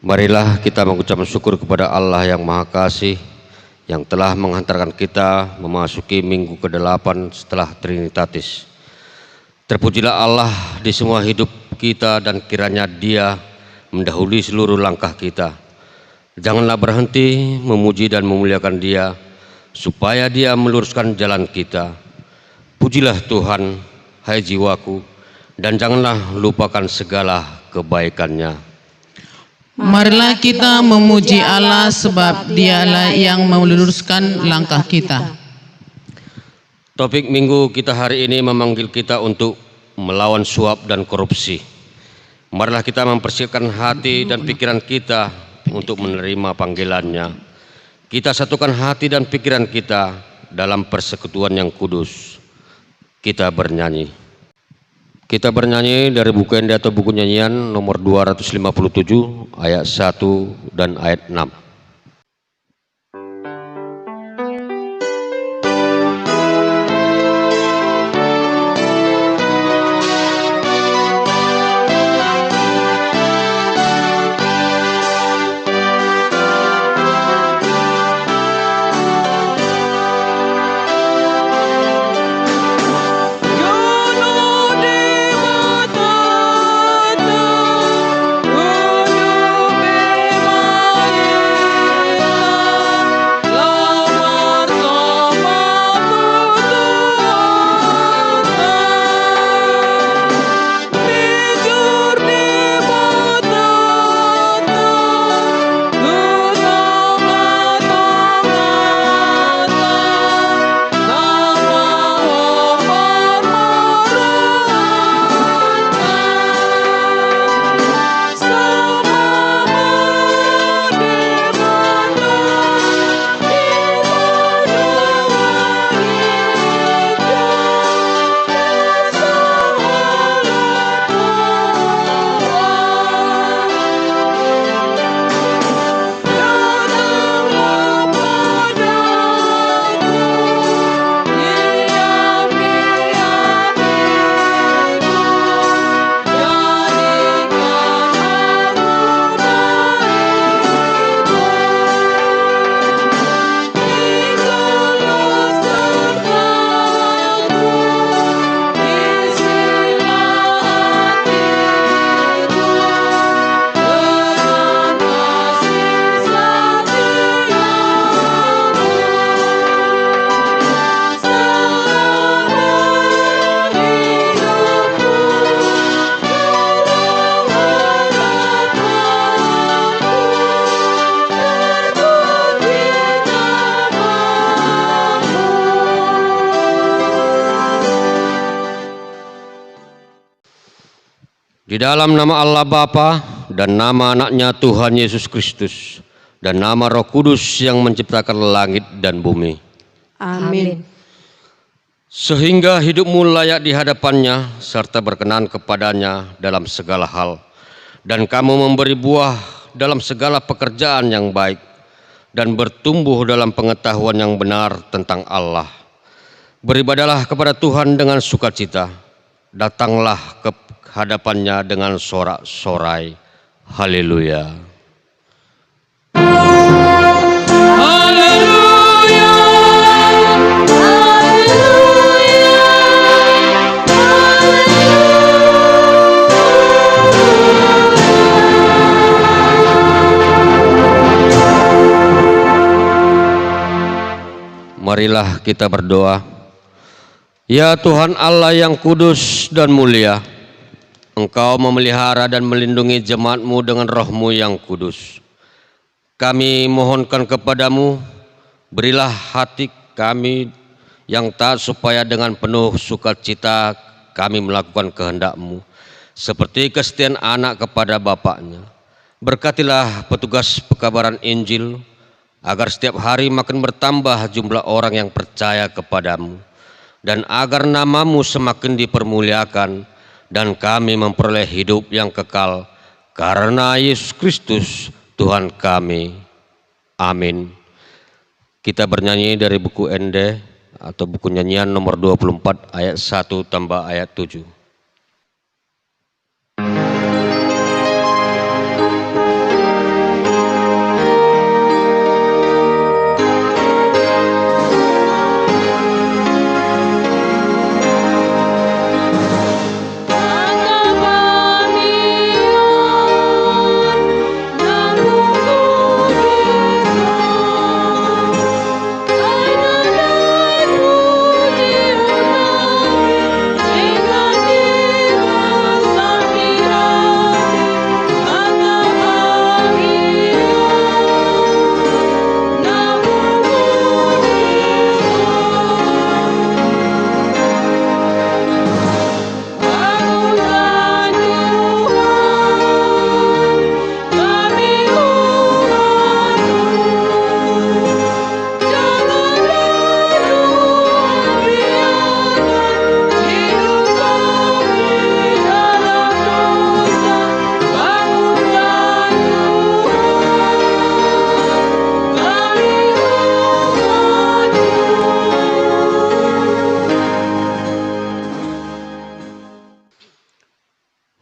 Marilah kita mengucapkan syukur kepada Allah yang Maha Kasih yang telah menghantarkan kita memasuki minggu ke-8 setelah Trinitatis. Terpujilah Allah di semua hidup kita dan kiranya Dia mendahului seluruh langkah kita. Janganlah berhenti memuji dan memuliakan Dia supaya Dia meluruskan jalan kita. Pujilah Tuhan, hai jiwaku, dan janganlah lupakan segala kebaikan-Nya. Marilah kita memuji Allah sebab Dialah yang meluruskan langkah kita. Topik minggu kita hari ini memanggil kita untuk melawan suap dan korupsi. Marilah kita mempersiapkan hati dan pikiran kita untuk menerima panggilannya. Kita satukan hati dan pikiran kita dalam persekutuan yang kudus. Kita bernyanyi. Kita bernyanyi dari buku Ende atau buku nyanyian nomor 257 ayat 1 dan ayat 6. Di dalam nama Allah Bapa dan nama anaknya Tuhan Yesus Kristus dan nama Roh Kudus yang menciptakan langit dan bumi. Amin. Sehingga hidupmu layak di hadapannya serta berkenan kepadanya dalam segala hal. Dan kamu memberi buah dalam segala pekerjaan yang baik dan bertumbuh dalam pengetahuan yang benar tentang Allah. Beribadalah kepada Tuhan dengan sukacita. Datanglah ke hadapannya dengan sorak-sorai. Haleluya. Haleluya. Marilah kita berdoa. Ya Tuhan Allah yang kudus dan mulia, Engkau memelihara dan melindungi jemaat-Mu dengan Roh-Mu yang kudus. Kami mohonkan kepadamu, berilah hati kami yang taat supaya dengan penuh sukacita kami melakukan kehendak-Mu, seperti kesetiaan anak kepada bapaknya. Berkatilah petugas pekabaran Injil, agar setiap hari makin bertambah jumlah orang yang percaya kepadamu, dan agar nama-Mu semakin dipermuliakan, dan kami memperoleh hidup yang kekal karena Yesus Kristus Tuhan kami. Amin. Kita bernyanyi dari buku Ende atau buku nyanyian nomor 24 ayat 1 tambah ayat 7.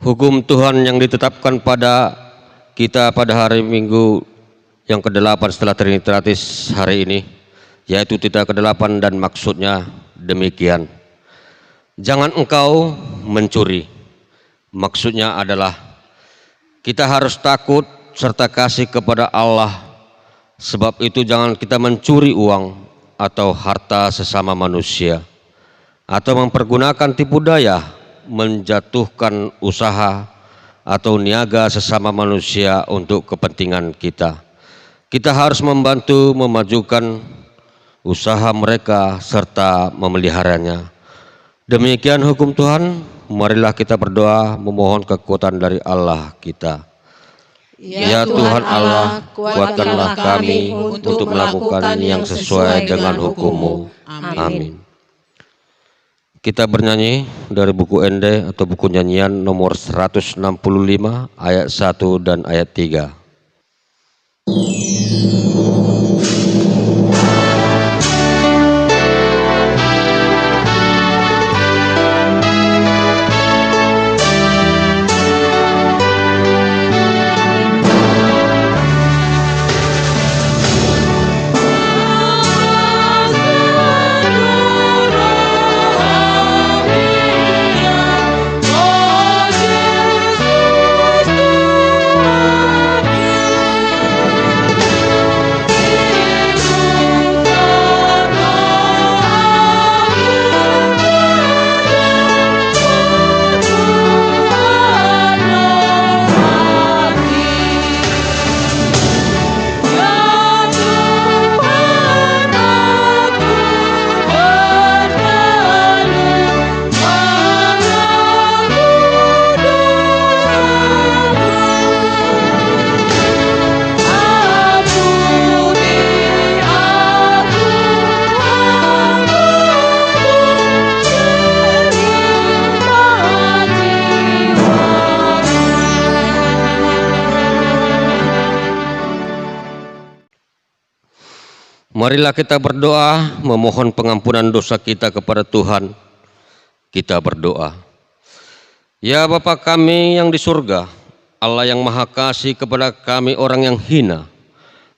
hukum Tuhan yang ditetapkan pada kita pada hari Minggu yang ke-8 setelah Trinitatis hari ini, yaitu titah ke-8, dan maksudnya demikian. Jangan engkau mencuri. Maksudnya adalah kita harus takut serta kasih kepada Allah. Sebab itu jangan kita mencuri uang atau harta sesama manusia, atau mempergunakan tipu daya menjatuhkan usaha atau niaga sesama manusia untuk kepentingan kita. Kita harus membantu memajukan usaha mereka serta memeliharanya. Demikian hukum Tuhan. Marilah kita berdoa memohon kekuatan dari Allah kita. Ya Tuhan Allah, kuatkanlah kami untuk melakukan yang sesuai dengan hukum-Mu. Amin. Kita bernyanyi dari buku Ende atau buku nyanyian nomor 165 ayat 1 dan ayat 3. Marilah kita berdoa memohon pengampunan dosa kita kepada Tuhan. Kita berdoa. Ya Bapa kami yang di surga, Allah yang maha kasih kepada kami orang yang hina,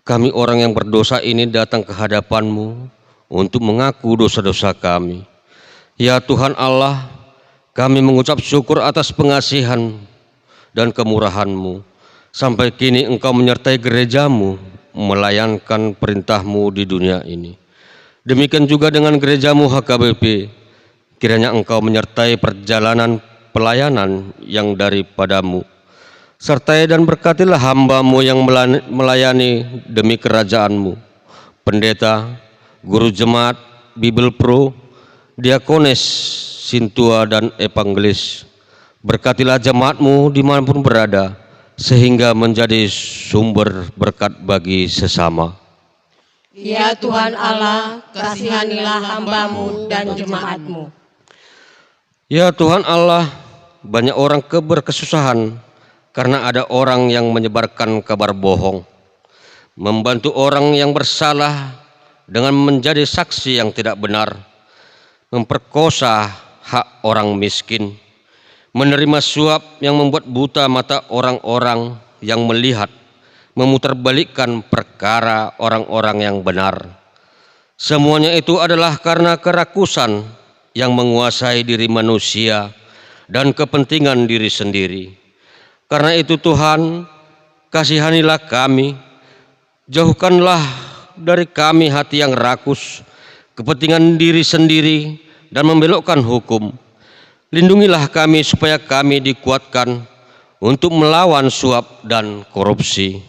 kami orang yang berdosa ini datang ke hadapan-Mu untuk mengaku dosa-dosa kami. Ya Tuhan Allah, kami mengucap syukur atas pengasihan dan kemurahan-Mu. Sampai kini Engkau menyertai gereja-Mu melayankan perintah-Mu di dunia ini. Demikian juga dengan gereja-Mu HKBP, kiranya Engkau menyertai perjalanan pelayanan yang daripada-Mu. Sertai dan berkatilah hamba-Mu yang melayani demi kerajaan-Mu, pendeta, guru jemaat, Bible Pro, diakones, sintua dan evangelis. Berkatilah jemaat-Mu dimanapun berada, sehingga menjadi sumber berkat bagi sesama. Ya Tuhan Allah, kasihanilah hamba-Mu dan jemaat-Mu. Ya Tuhan Allah, banyak orang berkesusahan karena ada orang yang menyebarkan kabar bohong, membantu orang yang bersalah dengan menjadi saksi yang tidak benar, memperkosa hak orang miskin, menerima suap yang membuat buta mata orang-orang yang melihat, memutarbalikkan perkara orang-orang yang benar. Semuanya itu adalah karena kerakusan yang menguasai diri manusia dan kepentingan diri sendiri. Karena itu Tuhan, kasihanilah kami, jauhkanlah dari kami hati yang rakus, kepentingan diri sendiri dan membelokkan hukum. Lindungilah kami supaya kami dikuatkan untuk melawan suap dan korupsi.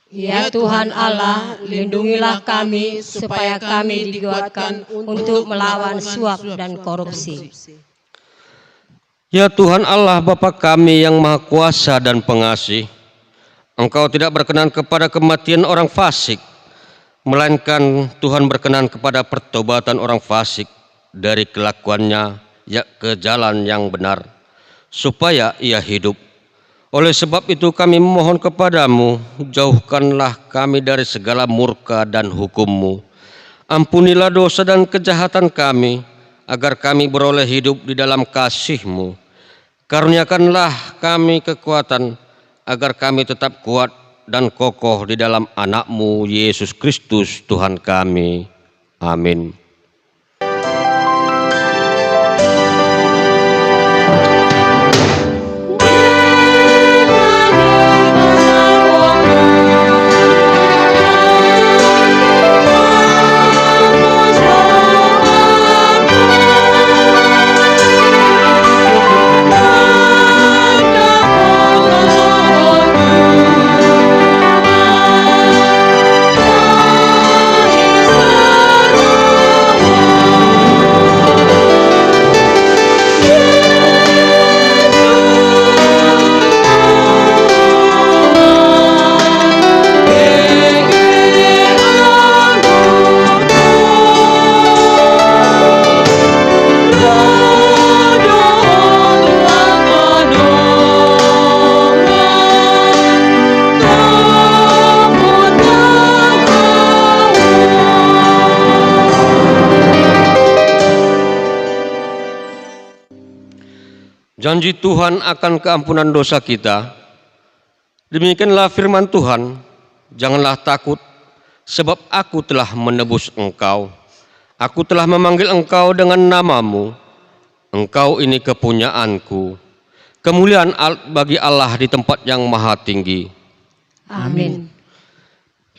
Ya Tuhan Allah, lindungilah kami supaya kami dikuatkan untuk melawan suap dan korupsi. Ya Tuhan Allah, Bapa kami yang Maha Kuasa dan Pengasih, Engkau tidak berkenan kepada kematian orang fasik, melainkan Tuhan berkenan kepada pertobatan orang fasik dari kelakuannya ke jalan yang benar, supaya ia hidup. Oleh sebab itu kami memohon kepadamu, jauhkanlah kami dari segala murka dan hukum-Mu. Ampunilah dosa dan kejahatan kami, agar kami beroleh hidup di dalam kasih-Mu. Karuniakanlah kami kekuatan agar kami tetap kuat dan kokoh di dalam Anak-Mu Yesus Kristus Tuhan kami. Amin. Janji Tuhan akan keampunan dosa kita. Demikianlah firman Tuhan, janganlah takut, sebab aku telah menebus engkau. Aku telah memanggil engkau dengan namamu. Engkau ini kepunyaanku. Kemuliaan bagi Allah di tempat yang maha tinggi. Amin.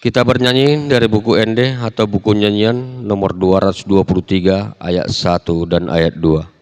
Kita bernyanyi dari buku Ende atau buku nyanyian nomor 223 ayat 1 dan ayat 2.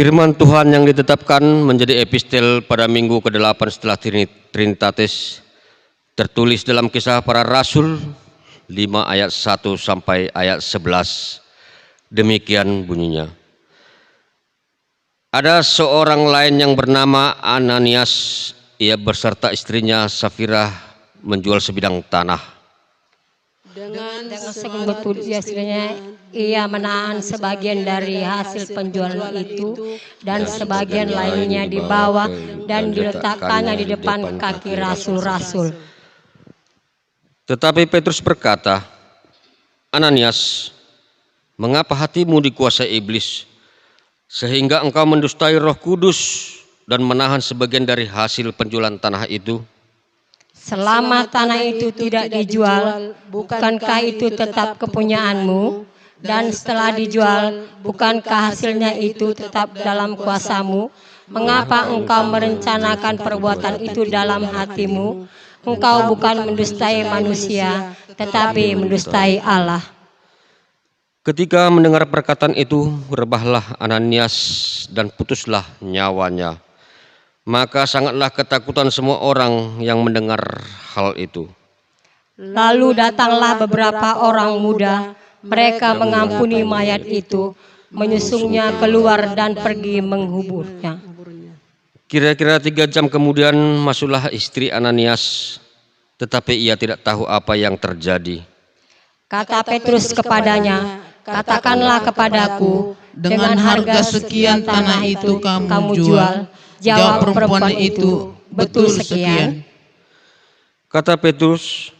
Firman Tuhan yang ditetapkan menjadi epistel pada minggu ke-8 setelah Trinitatis tertulis dalam Kisah Para Rasul 5 ayat 1 sampai ayat 11. Demikian bunyinya. Ada seorang lain yang bernama Ananias, ia beserta istrinya Safira menjual sebidang tanah. Dengan segenggam istrinya, ia menahan sebagian dari hasil penjualan itu dan sebagian lainnya dibawa dan diletakkannya di depan kaki rasul-rasul. Tetapi Petrus berkata, Ananias, mengapa hatimu dikuasai iblis, sehingga engkau mendustai Roh Kudus dan menahan sebagian dari hasil penjualan tanah itu? Selama tanah itu tidak dijual, bukankah itu tetap kepunyaanmu? Dan setelah dijual, bukankah hasilnya itu tetap dalam kuasamu? Mengapa engkau merencanakan perbuatan itu dalam hatimu? Engkau bukan mendustai manusia, tetapi mendustai Allah. Ketika mendengar perkataan itu, rebahlah Ananias dan putuslah nyawanya. Maka sangatlah ketakutan semua orang yang mendengar hal itu. Lalu datanglah beberapa orang muda, mereka mengampuni mayat itu, menyusungnya keluar dan pergi menghuburnya. Kira-kira 3 jam kemudian masuklah istri Ananias, tetapi ia tidak tahu apa yang terjadi. Kata Petrus kepadanya, katakanlah kepadaku, dengan harga sekian tanah itu kamu jual. Jawab perempuan itu, betul sekian. Kata Petrus,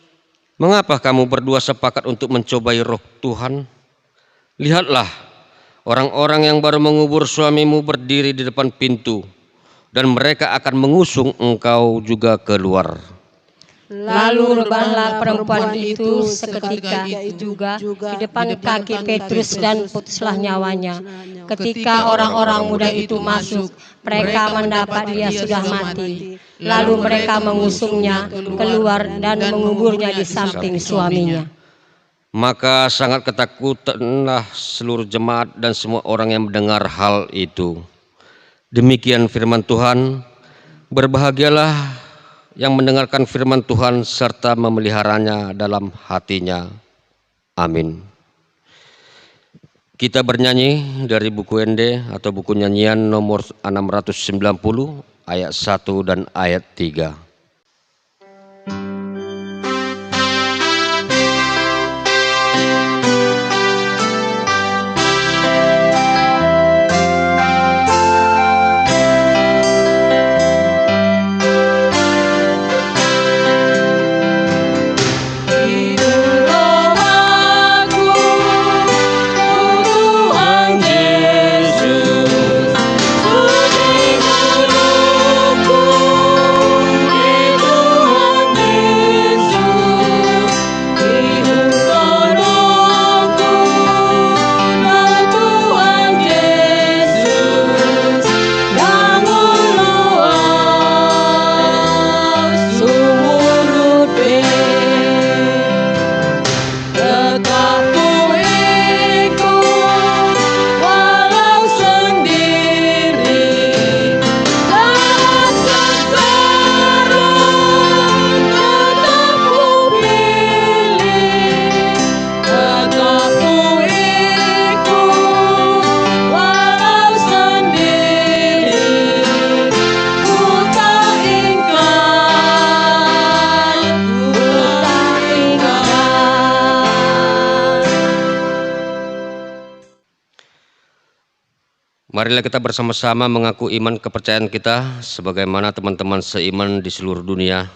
mengapa kamu berdua sepakat untuk mencobai roh Tuhan? Lihatlah, orang-orang yang baru mengubur suamimu berdiri di depan pintu, dan mereka akan mengusung engkau juga keluar. Lalu rebahlah perempuan itu seketika juga di depan kaki Petrus dan putuslah nyawanya. Ketika orang-orang muda itu masuk, mereka mendapat dia sudah mati. Lalu mereka mengusungnya keluar dan menguburnya di samping suaminya. Maka sangat ketakutanlah seluruh jemaat dan semua orang yang mendengar hal itu. Demikian firman Tuhan. Berbahagialah yang mendengarkan firman Tuhan serta memeliharanya dalam hatinya. Amin. Kita bernyanyi dari buku Ende atau buku nyanyian nomor 690 ayat 1 dan ayat 3. Marilah kita bersama-sama mengaku iman kepercayaan kita sebagaimana teman-teman seiman di seluruh dunia.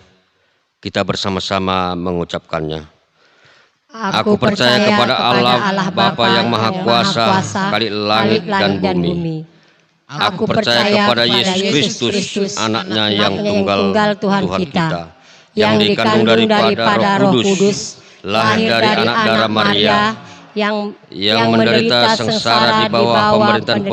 Kita bersama-sama mengucapkannya. Aku percaya kepada Allah Bapa yang Maha Kuasa, Khalik langit dan bumi. Aku percaya kepada Yesus Kristus, anaknya yang tunggal Tuhan kita, yang dikandung daripada Roh Kudus, lahir dari anak darah Maria, yang menderita sengsara di bawah pemerintahan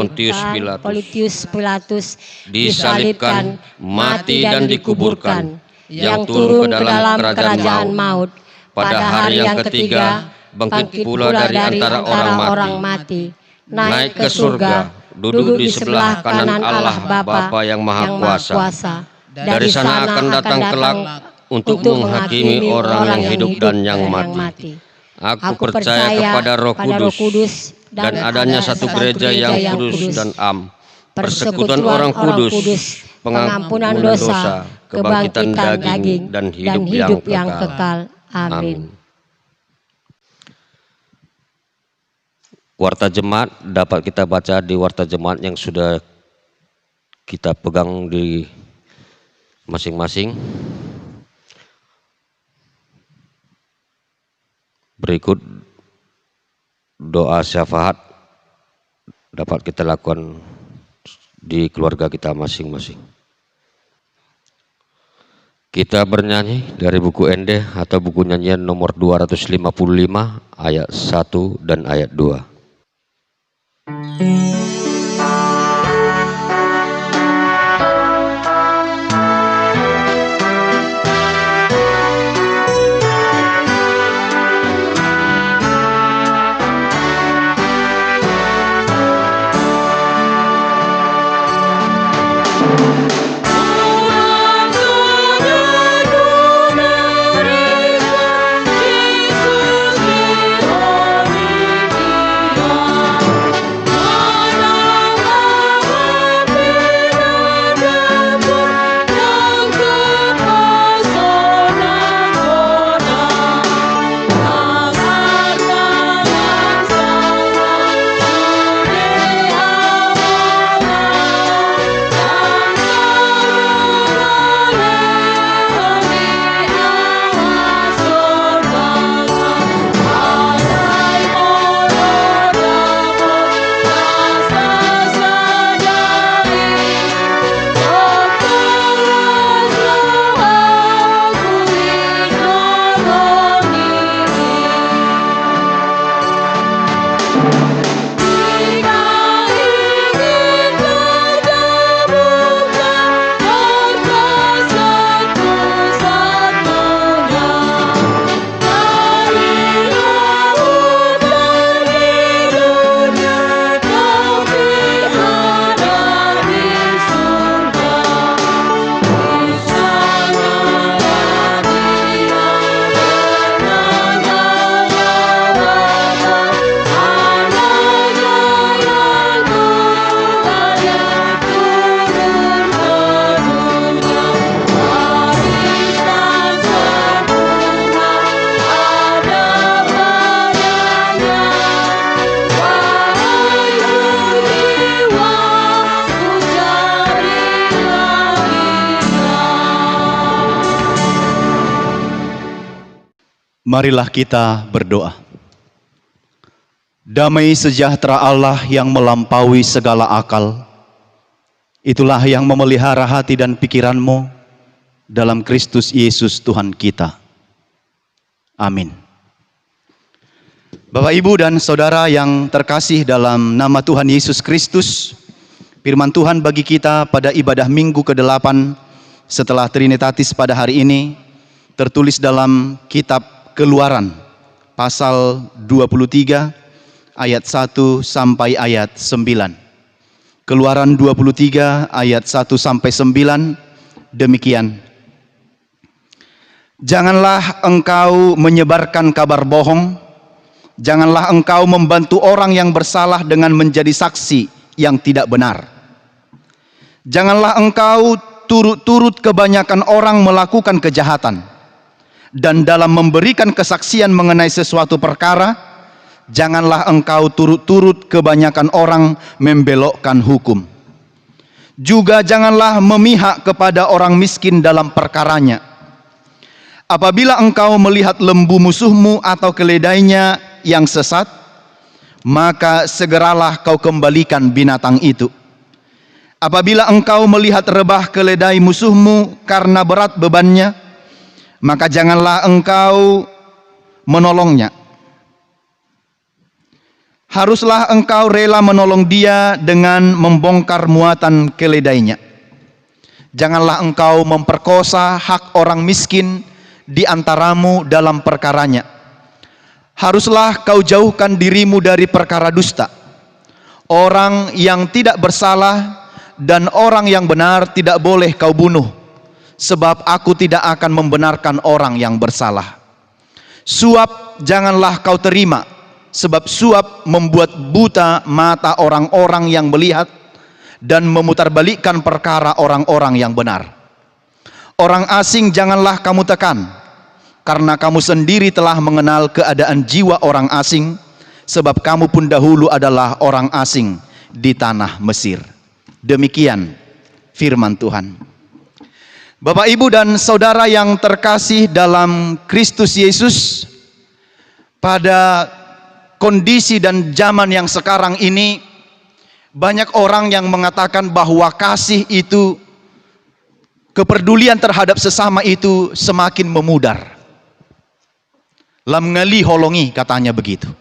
Pontius Pilatus, disalibkan, mati dan dikuburkan, yang turun ke dalam kerajaan maut, pada hari yang ketiga bangkit pula dari antara orang mati, naik ke surga, duduk di sebelah kanan Allah Bapa yang Maha Kuasa. Dari sana akan datang kelak untuk menghakimi orang yang hidup dan yang mati. Aku percaya kepada Roh Kudus dan adanya satu gereja yang kudus dan am, persekutuan orang kudus, pengampunan dosa, kebangkitan daging dan hidup yang kekal. Amin. Warta jemaat dapat kita baca di warta jemaat yang sudah kita pegang di masing-masing. Berikut doa syafaat dapat kita lakukan di keluarga kita masing-masing. Kita bernyanyi dari buku Ende atau buku nyanyian nomor 255 ayat 1 dan ayat 2. Marilah kita berdoa. Damai sejahtera Allah yang melampaui segala akal, itulah yang memelihara hati dan pikiranmu dalam Kristus Yesus Tuhan kita. Amin. Bapak, Ibu, dan Saudara yang terkasih dalam nama Tuhan Yesus Kristus, firman Tuhan bagi kita pada ibadah Minggu ke-8 setelah Trinitatis pada hari ini tertulis dalam kitab Keluaran pasal 23 ayat 1 sampai ayat 9. Keluaran 23 ayat 1 sampai 9 demikian. Janganlah engkau menyebarkan kabar bohong, janganlah engkau membantu orang yang bersalah dengan menjadi saksi yang tidak benar. Janganlah engkau turut-turut kebanyakan orang melakukan kejahatan. Dan dalam memberikan kesaksian mengenai sesuatu perkara, janganlah engkau turut-turut kebanyakan orang membelokkan hukum. Juga janganlah memihak kepada orang miskin dalam perkaranya. Apabila engkau melihat lembu musuhmu atau keledainya yang sesat, maka segeralah kau kembalikan binatang itu. Apabila engkau melihat rebah keledai musuhmu karena berat bebannya, maka janganlah engkau menolongnya. Haruslah engkau rela menolong dia dengan membongkar muatan keledainya. Janganlah engkau memperkosa hak orang miskin di antaramu dalam perkaranya. Haruslah kau jauhkan dirimu dari perkara dusta. Orang yang tidak bersalah dan orang yang benar tidak boleh kau bunuh. Sebab aku tidak akan membenarkan orang yang bersalah. Suap janganlah kau terima, sebab suap membuat buta mata orang-orang yang melihat dan memutarbalikkan perkara orang-orang yang benar. Orang asing janganlah kamu tekan, karena kamu sendiri telah mengenal keadaan jiwa orang asing, sebab kamu pun dahulu adalah orang asing di tanah Mesir. Demikian firman Tuhan. Bapak, Ibu, dan Saudara yang terkasih dalam Kristus Yesus, pada kondisi dan zaman yang sekarang ini, banyak orang yang mengatakan bahwa kasih itu, kepedulian terhadap sesama itu semakin memudar. Lam ngali holongi, katanya begitu.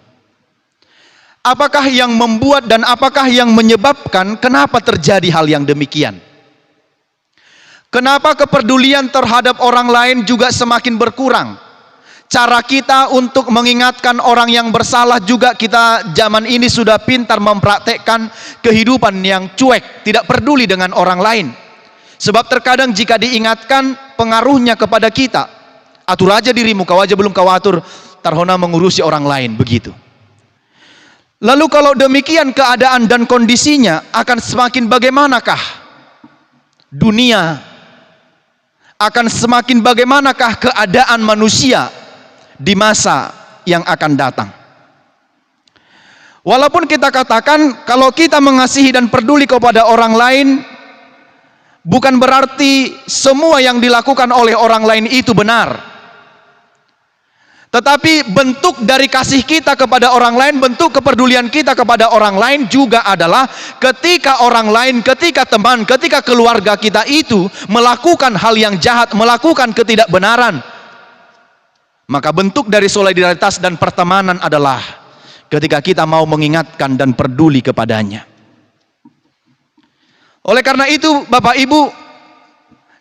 Apakah yang membuat dan apakah yang menyebabkan kenapa terjadi hal yang demikian? Kenapa kepedulian terhadap orang lain juga semakin berkurang? Cara kita untuk mengingatkan orang yang bersalah juga, kita zaman ini sudah pintar mempraktekkan kehidupan yang cuek, tidak peduli dengan orang lain. Sebab terkadang jika diingatkan, pengaruhnya kepada kita. Atur aja dirimu, kau aja belum kau atur, tarhona mengurusi orang lain, begitu. Lalu kalau demikian keadaan dan kondisinya, akan semakin bagaimanakah dunia? Akan semakin bagaimanakah keadaan manusia di masa yang akan datang? Walaupun kita katakan kalau kita mengasihi dan peduli kepada orang lain, bukan berarti semua yang dilakukan oleh orang lain itu benar. Tetapi bentuk dari kasih kita kepada orang lain, bentuk kepedulian kita kepada orang lain juga adalah ketika orang lain, ketika teman, ketika keluarga kita itu melakukan hal yang jahat, melakukan ketidakbenaran, maka bentuk dari solidaritas dan pertemanan adalah ketika kita mau mengingatkan dan peduli kepadanya. Oleh karena itu, Bapak Ibu,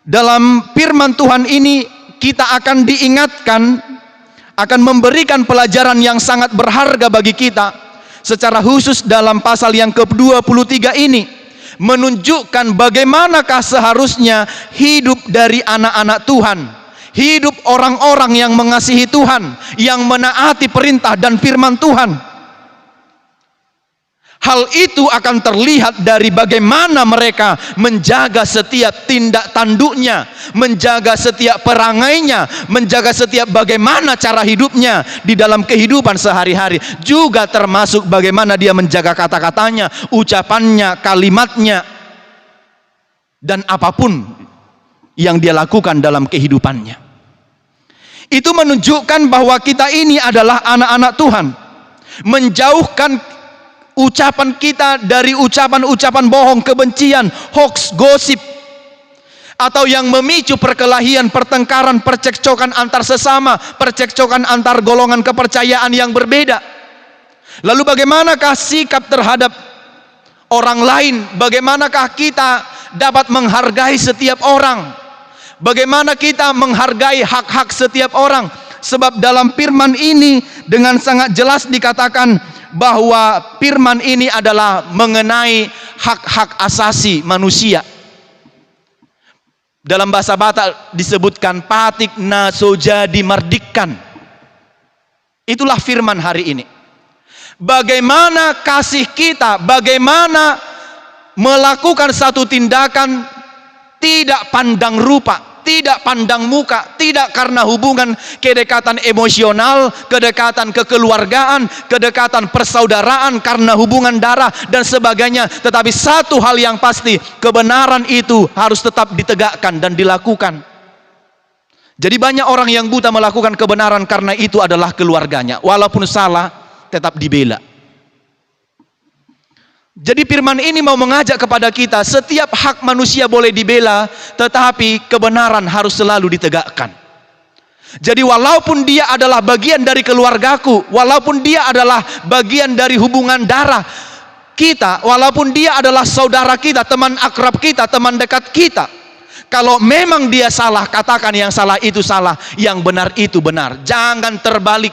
dalam firman Tuhan ini kita akan diingatkan, akan memberikan pelajaran yang sangat berharga bagi kita. Secara khusus dalam pasal yang ke-23 ini menunjukkan bagaimanakah seharusnya hidup dari anak-anak Tuhan, hidup orang-orang yang mengasihi Tuhan, yang menaati perintah dan firman Tuhan. Hal itu akan terlihat dari bagaimana mereka menjaga setiap tindak tanduknya, menjaga setiap perangainya, menjaga setiap bagaimana cara hidupnya di dalam kehidupan sehari-hari. Juga termasuk bagaimana dia menjaga kata-katanya, ucapannya, kalimatnya, dan apapun yang dia lakukan dalam kehidupannya. Itu menunjukkan bahwa kita ini adalah anak-anak Tuhan. Menjauhkan ucapan kita dari ucapan-ucapan bohong, kebencian, hoax, gosip, atau yang memicu perkelahian, pertengkaran, percekcokan antar sesama, percekcokan antar golongan kepercayaan yang berbeda. Lalu bagaimanakah sikap terhadap orang lain? Bagaimanakah kita dapat menghargai setiap orang? Bagaimana kita menghargai hak-hak setiap orang? Sebab dalam firman ini dengan sangat jelas dikatakan bahwa firman ini adalah mengenai hak-hak asasi manusia. Dalam bahasa Batak disebutkan patik na soja dimardikan. Itulah firman hari ini. Bagaimana kasih kita, bagaimana melakukan satu tindakan tidak pandang rupa, tidak pandang muka, tidak karena hubungan kedekatan emosional, kedekatan kekeluargaan, kedekatan persaudaraan, karena hubungan darah dan sebagainya. Tetapi satu hal yang pasti, kebenaran itu harus tetap ditegakkan dan dilakukan. Jadi banyak orang yang buta melakukan kebenaran karena itu adalah keluarganya. Walaupun salah, tetap dibela. Jadi firman ini mau mengajak kepada kita, setiap hak manusia boleh dibela, tetapi kebenaran harus selalu ditegakkan. Jadi walaupun dia adalah bagian dari keluargaku, walaupun dia adalah bagian dari hubungan darah kita, walaupun dia adalah saudara kita, teman akrab kita, teman dekat kita, kalau memang dia salah, katakan yang salah itu salah, yang benar itu benar. Jangan terbalik.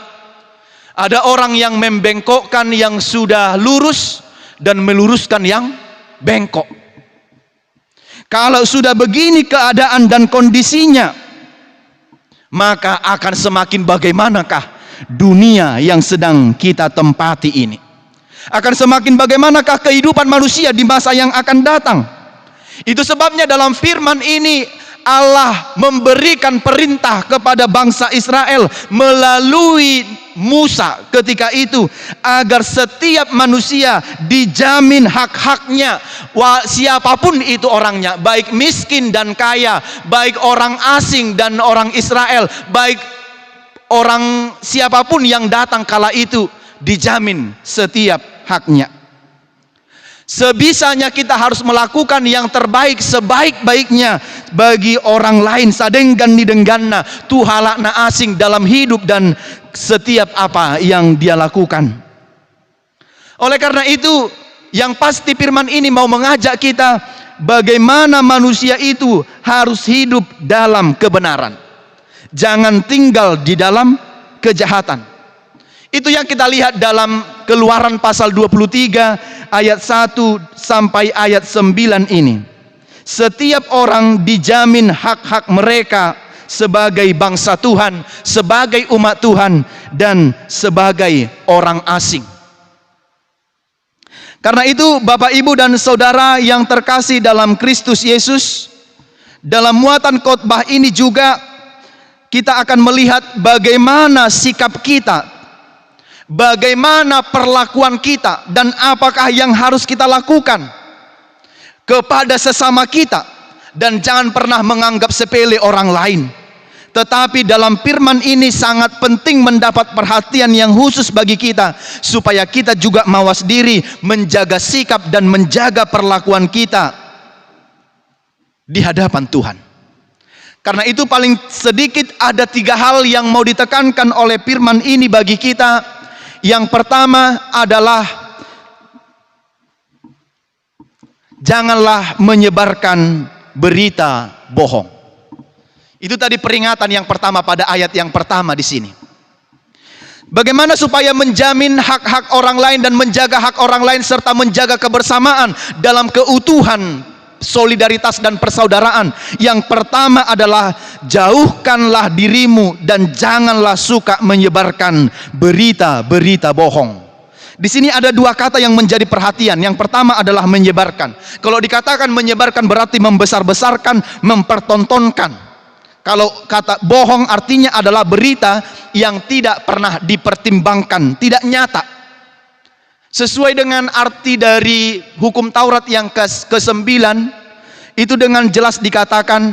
Ada orang yang membengkokkan yang sudah lurus dan meluruskan yang bengkok. Kalau sudah begini keadaan dan kondisinya, maka akan semakin bagaimanakah dunia yang sedang kita tempati ini? Akan semakin bagaimanakah kehidupan manusia di masa yang akan datang? Itu sebabnya dalam firman ini Allah memberikan perintah kepada bangsa Israel melalui Musa ketika itu, agar setiap manusia dijamin hak-haknya, siapapun itu orangnya, baik miskin dan kaya, baik orang asing dan orang Israel, baik orang siapapun yang datang kala itu, dijamin setiap haknya. Sebisanya kita harus melakukan yang terbaik sebaik-baiknya bagi orang lain. Sadenggan didengganna tuhalakna asing dalam hidup dan setiap apa yang dia lakukan. Oleh karena itu, yang pasti firman ini mau mengajak kita bagaimana manusia itu harus hidup dalam kebenaran. Jangan tinggal di dalam kejahatan. Itu yang kita lihat dalam Keluaran pasal 23 ayat 1 sampai ayat 9 ini. Setiap orang dijamin hak-hak mereka sebagai bangsa Tuhan, sebagai umat Tuhan, dan sebagai orang asing. Karena itu Bapak, Ibu, dan Saudara yang terkasih dalam Kristus Yesus, dalam muatan khotbah ini juga kita akan melihat bagaimana sikap kita, bagaimana perlakuan kita, dan apakah yang harus kita lakukan kepada sesama kita. Dan jangan pernah menganggap sepele orang lain. Tetapi dalam firman ini sangat penting mendapat perhatian yang khusus bagi kita, supaya kita juga mawas diri, menjaga sikap dan menjaga perlakuan kita di hadapan Tuhan. Karena itu paling sedikit ada 3 hal yang mau ditekankan oleh firman ini bagi kita. Yang pertama adalah janganlah menyebarkan berita bohong. Itu tadi peringatan yang pertama pada ayat yang pertama di sini. Bagaimana supaya menjamin hak-hak orang lain dan menjaga hak orang lain serta menjaga kebersamaan dalam keutuhan, solidaritas dan persaudaraan. Yang pertama adalah jauhkanlah dirimu dan janganlah suka menyebarkan berita-berita bohong. Di sini ada 2 kata yang menjadi perhatian. Yang pertama adalah menyebarkan. Kalau dikatakan menyebarkan berarti membesar-besarkan, mempertontonkan. Kalau kata bohong artinya adalah berita yang tidak pernah dipertimbangkan, tidak nyata. Sesuai dengan arti dari hukum Taurat yang ke-9, itu dengan jelas dikatakan,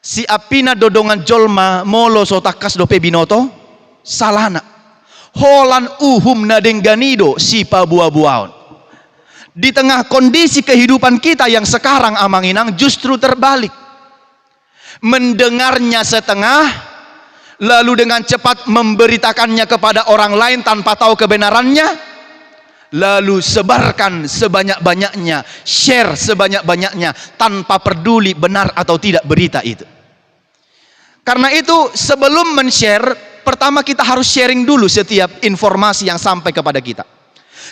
si apina dodongan jolma molo sotakas dope binoto salana holan na dengganido si pabuabuaon. Di tengah kondisi kehidupan kita yang sekarang amanginang justru terbalik. Mendengarnya setengah, lalu dengan cepat memberitakannya kepada orang lain tanpa tahu kebenarannya, lalu sebarkan sebanyak-banyaknya, share sebanyak-banyaknya tanpa peduli benar atau tidak berita itu. Karena itu sebelum men-share, pertama kita harus sharing dulu setiap informasi yang sampai kepada kita,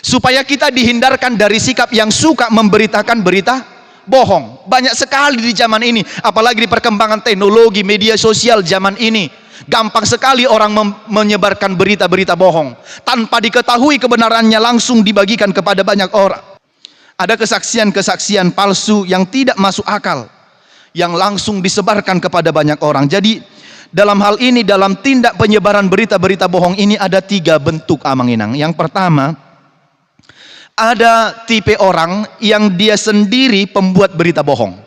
supaya kita dihindarkan dari sikap yang suka memberitakan berita bohong. Banyak sekali di zaman ini, apalagi di perkembangan teknologi media sosial zaman ini, gampang sekali orang menyebarkan berita-berita bohong tanpa diketahui kebenarannya, langsung dibagikan kepada banyak orang. Ada kesaksian-kesaksian palsu yang tidak masuk akal yang langsung disebarkan kepada banyak orang. Jadi dalam hal ini, dalam tindak penyebaran berita-berita bohong ini ada 3 bentuk amanginang. Yang pertama, ada tipe orang yang dia sendiri pembuat berita bohong.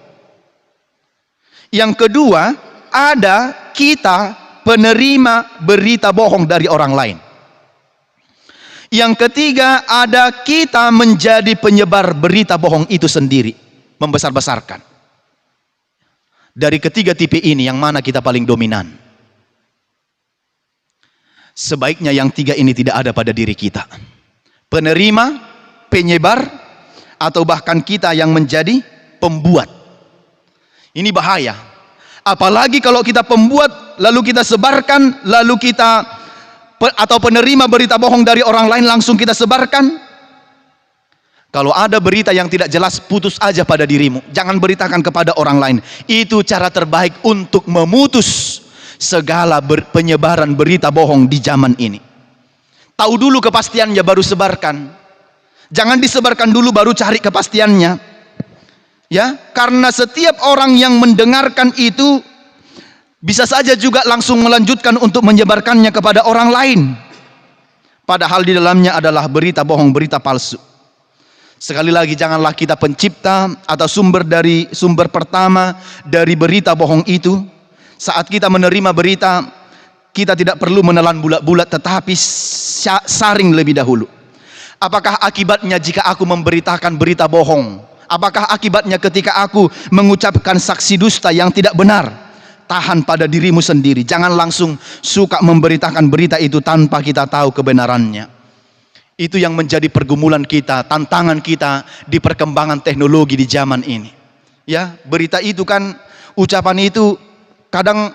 Yang kedua, ada kita penerima berita bohong dari orang lain. Yang ketiga, ada kita menjadi penyebar berita bohong itu sendiri, membesar-besarkan. Dari ketiga tipe ini, yang mana kita paling dominan? Sebaiknya yang 3 ini tidak ada pada diri kita. Penerima, penyebar, atau bahkan kita yang menjadi pembuat. Ini bahaya. Apalagi kalau kita pembuat, lalu kita sebarkan, lalu kita atau penerima berita bohong dari orang lain langsung kita sebarkan. Kalau ada berita yang tidak jelas, putus aja pada dirimu. Jangan beritakan kepada orang lain. Itu cara terbaik untuk memutus segala penyebaran berita bohong di zaman ini. Tahu dulu kepastiannya baru sebarkan. Jangan disebarkan dulu baru cari kepastiannya. Ya, karena setiap orang yang mendengarkan itu bisa saja juga langsung melanjutkan untuk menyebarkannya kepada orang lain. Padahal di dalamnya adalah berita bohong, berita palsu. Sekali lagi, janganlah kita pencipta atau sumber pertama dari berita bohong itu. Saat kita menerima berita, kita tidak perlu menelan bulat-bulat, tetapi saring lebih dahulu. Apakah akibatnya jika aku memberitakan berita bohong? Apakah akibatnya ketika aku mengucapkan saksi dusta yang tidak benar? Tahan pada dirimu sendiri. Jangan langsung suka memberitakan berita itu tanpa kita tahu kebenarannya. Itu yang menjadi pergumulan kita, tantangan kita di perkembangan teknologi di zaman ini. Ya, berita itu kan, ucapan itu kadang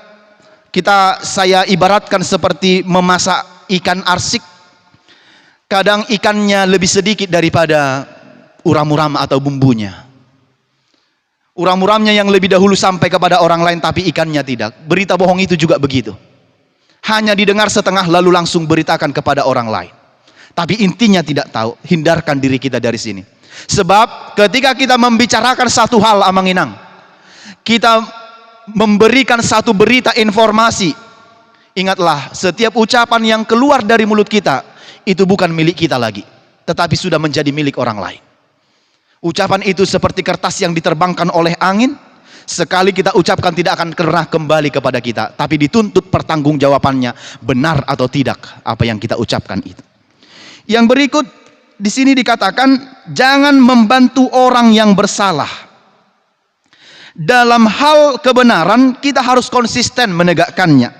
saya ibaratkan seperti memasak ikan arsik. Kadang ikannya lebih sedikit daripada uram-uram atau bumbunya. Uram-uramnya yang lebih dahulu sampai kepada orang lain, tapi ikannya tidak. Berita bohong itu juga begitu. Hanya didengar setengah lalu langsung beritakan kepada orang lain. Tapi intinya tidak tahu. Hindarkan diri kita dari sini. Sebab ketika kita membicarakan satu hal amanginang, kita memberikan satu berita informasi, ingatlah, setiap ucapan yang keluar dari mulut kita itu bukan milik kita lagi, tetapi sudah menjadi milik orang lain. Ucapan itu seperti kertas yang diterbangkan oleh angin. Sekali kita ucapkan tidak akan pernah kembali kepada kita, tapi dituntut pertanggungjawabannya, benar atau tidak apa yang kita ucapkan itu. Yang berikut di sini dikatakan, jangan membantu orang yang bersalah. Dalam hal kebenaran kita harus konsisten menegakkannya.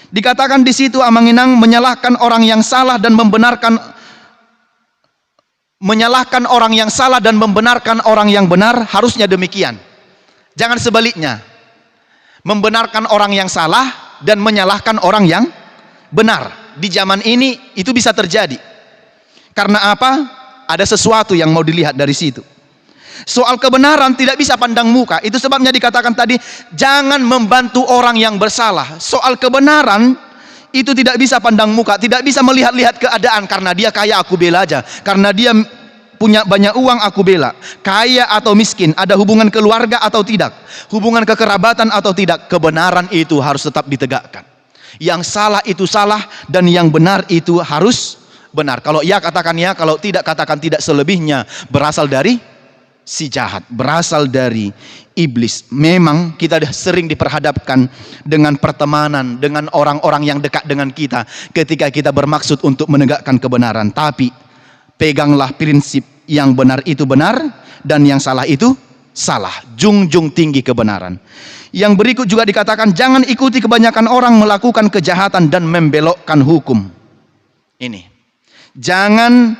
Dikatakan di situ amanginang, menyalahkan orang yang salah dan membenarkan orang yang benar, harusnya demikian. Jangan sebaliknya. Membenarkan orang yang salah dan menyalahkan orang yang benar. Di zaman ini itu bisa terjadi. Karena apa? Ada sesuatu yang mau dilihat dari situ. Soal kebenaran tidak bisa pandang muka. Itu sebabnya dikatakan tadi, jangan membantu orang yang bersalah. Soal kebenaran itu tidak bisa pandang muka, tidak bisa melihat-lihat keadaan. Karena dia kaya aku bela aja, karena dia punya banyak uang aku bela. Kaya atau miskin, ada hubungan keluarga atau tidak, hubungan kekerabatan atau tidak, kebenaran itu harus tetap ditegakkan. Yang salah itu salah dan yang benar itu harus benar. Kalau ya katakan ya, kalau tidak katakan tidak, selebihnya berasal dari si jahat, berasal dari iblis. Memang kita sering diperhadapkan dengan pertemanan, dengan orang-orang yang dekat dengan kita ketika kita bermaksud untuk menegakkan kebenaran. Tapi peganglah prinsip yang benar itu benar dan yang salah itu salah. Junjung tinggi kebenaran. Yang berikut juga dikatakan, jangan ikuti kebanyakan orang melakukan kejahatan dan membelokkan hukum. Ini, jangan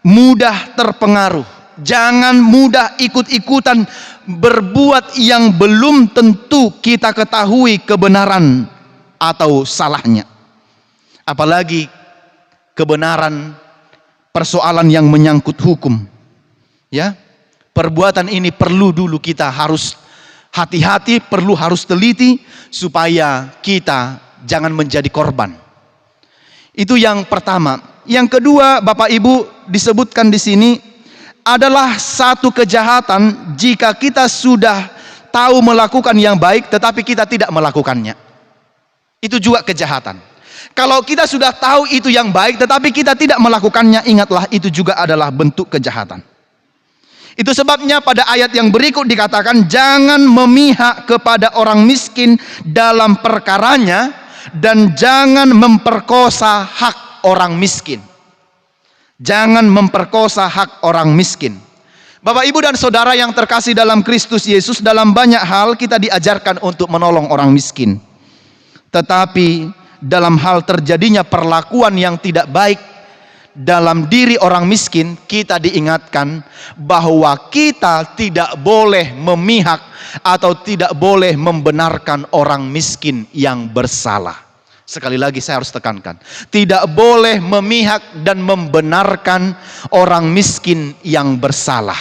mudah terpengaruh. Jangan mudah ikut-ikutan berbuat yang belum tentu kita ketahui kebenaran atau salahnya. Apalagi kebenaran persoalan yang menyangkut hukum. Ya, perbuatan ini perlu dulu kita harus hati-hati, harus teliti supaya kita jangan menjadi korban. Itu yang pertama. Yang kedua, Bapak Ibu, disebutkan di sini adalah satu kejahatan jika kita sudah tahu melakukan yang baik tetapi kita tidak melakukannya. Itu juga kejahatan. Kalau kita sudah tahu itu yang baik tetapi kita tidak melakukannya, ingatlah itu juga adalah bentuk kejahatan. Itu sebabnya pada ayat yang berikut dikatakan, jangan memihak kepada orang miskin dalam perkaranya dan jangan memperkosa hak orang miskin. Jangan memperkosa hak orang miskin. Bapak, Ibu dan Saudara yang terkasih dalam Kristus Yesus, dalam banyak hal kita diajarkan untuk menolong orang miskin. Tetapi dalam hal terjadinya perlakuan yang tidak baik dalam diri orang miskin, kita diingatkan bahwa kita tidak boleh memihak atau tidak boleh membenarkan orang miskin yang bersalah. Sekali lagi saya harus tekankan, tidak boleh memihak dan membenarkan orang miskin yang bersalah.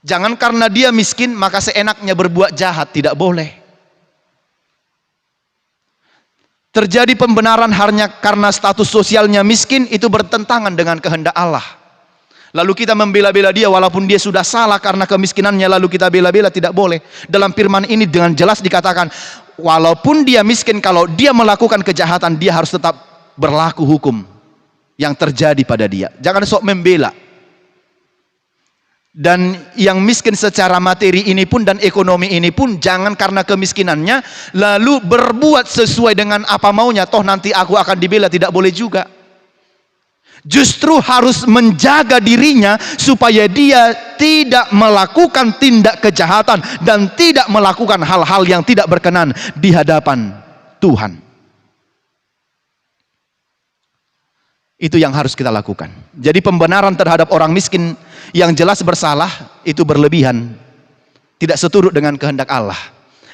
Jangan karena dia miskin maka seenaknya berbuat jahat, tidak boleh. Terjadi pembenaran hanya karena status sosialnya miskin, itu bertentangan dengan kehendak Allah. Lalu kita membela-bela dia walaupun dia sudah salah karena kemiskinannya, lalu kita bela-bela, tidak boleh. Dalam firman ini dengan jelas dikatakan, walaupun dia miskin, kalau dia melakukan kejahatan, dia harus tetap berlaku hukum yang terjadi pada dia. Jangan sok membela. Dan yang miskin secara materi ini pun dan ekonomi ini pun, jangan karena kemiskinannya lalu berbuat sesuai dengan apa maunya, toh nanti aku akan dibela, tidak boleh juga. Justru harus menjaga dirinya supaya dia tidak melakukan tindak kejahatan dan tidak melakukan hal-hal yang tidak berkenan di hadapan Tuhan. Itu yang harus kita lakukan. Jadi pembenaran terhadap orang miskin yang jelas bersalah itu berlebihan, tidak seturut dengan kehendak Allah.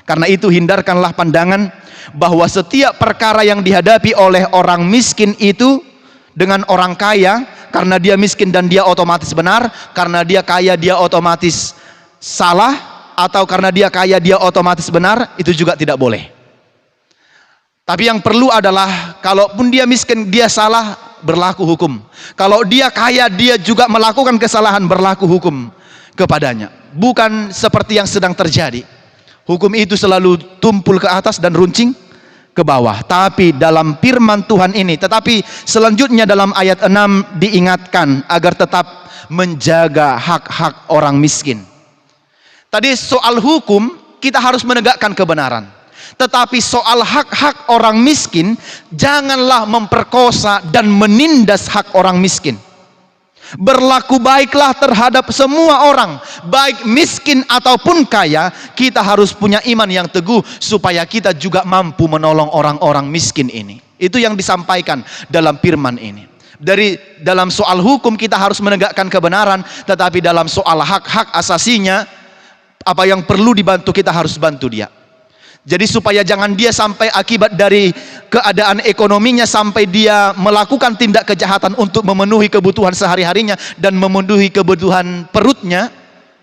Karena itu hindarkanlah pandangan bahwa setiap perkara yang dihadapi oleh orang miskin itu dengan orang kaya, karena dia miskin dan dia otomatis benar, karena dia kaya dia otomatis salah, atau karena dia kaya dia otomatis benar, itu juga tidak boleh. Tapi yang perlu adalah, kalaupun dia miskin dia salah, berlaku hukum. Kalau dia kaya dia juga melakukan kesalahan, berlaku hukum kepadanya. Bukan seperti yang sedang terjadi. Hukum itu selalu tumpul ke atas dan runcing ke bawah. Tapi dalam firman Tuhan ini, tetapi selanjutnya dalam ayat 6 diingatkan agar tetap menjaga hak-hak orang miskin. Tadi soal hukum kita harus menegakkan kebenaran. Tetapi soal hak-hak orang miskin, janganlah memperkosa dan menindas hak orang miskin. Berlaku baiklah terhadap semua orang, baik miskin ataupun kaya. Kita harus punya iman yang teguh supaya kita juga mampu menolong orang-orang miskin ini. Itu yang disampaikan dalam firman ini. Dalam soal hukum kita harus menegakkan kebenaran, tetapi dalam soal hak-hak asasinya, apa yang perlu dibantu kita harus bantu dia. Jadi supaya jangan dia sampai akibat dari keadaan ekonominya sampai dia melakukan tindak kejahatan untuk memenuhi kebutuhan sehari-harinya dan memenuhi kebutuhan perutnya,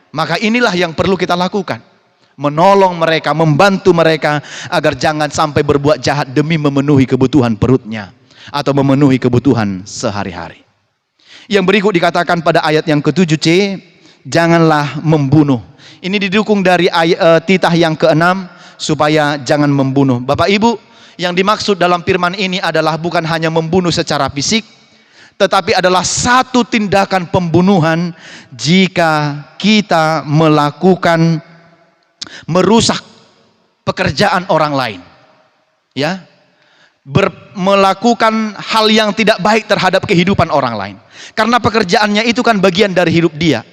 maka inilah yang perlu kita lakukan. Menolong mereka, membantu mereka agar jangan sampai berbuat jahat demi memenuhi kebutuhan perutnya atau memenuhi kebutuhan sehari-hari. Yang berikut dikatakan pada ayat yang ke-7c, janganlah membunuh. Ini didukung dari titah yang ke-6, supaya jangan membunuh. Bapak Ibu, yang dimaksud dalam firman ini adalah bukan hanya membunuh secara fisik, tetapi adalah satu tindakan pembunuhan jika kita merusak pekerjaan orang lain. Ya. Melakukan hal yang tidak baik terhadap kehidupan orang lain. Karena pekerjaannya itu kan bagian dari hidup dia.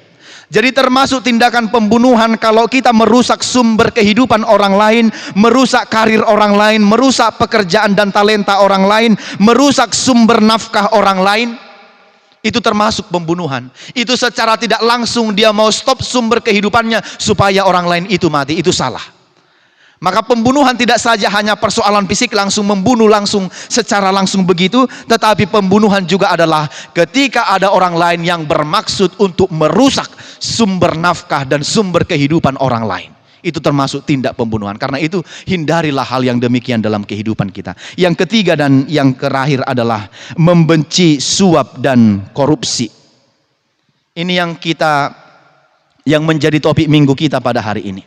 Jadi termasuk tindakan pembunuhan kalau kita merusak sumber kehidupan orang lain, merusak karir orang lain, merusak pekerjaan dan talenta orang lain, merusak sumber nafkah orang lain, itu termasuk pembunuhan. Itu secara tidak langsung dia mau stop sumber kehidupannya supaya orang lain itu mati, itu salah. Maka pembunuhan tidak saja hanya persoalan fisik langsung membunuh secara langsung begitu, tetapi pembunuhan juga adalah ketika ada orang lain yang bermaksud untuk merusak sumber nafkah dan sumber kehidupan orang lain. Itu termasuk tindak pembunuhan. Karena itu hindarilah hal yang demikian dalam kehidupan kita. Yang ketiga dan yang terakhir adalah membenci suap dan korupsi. Ini yang menjadi topik minggu kita pada hari ini.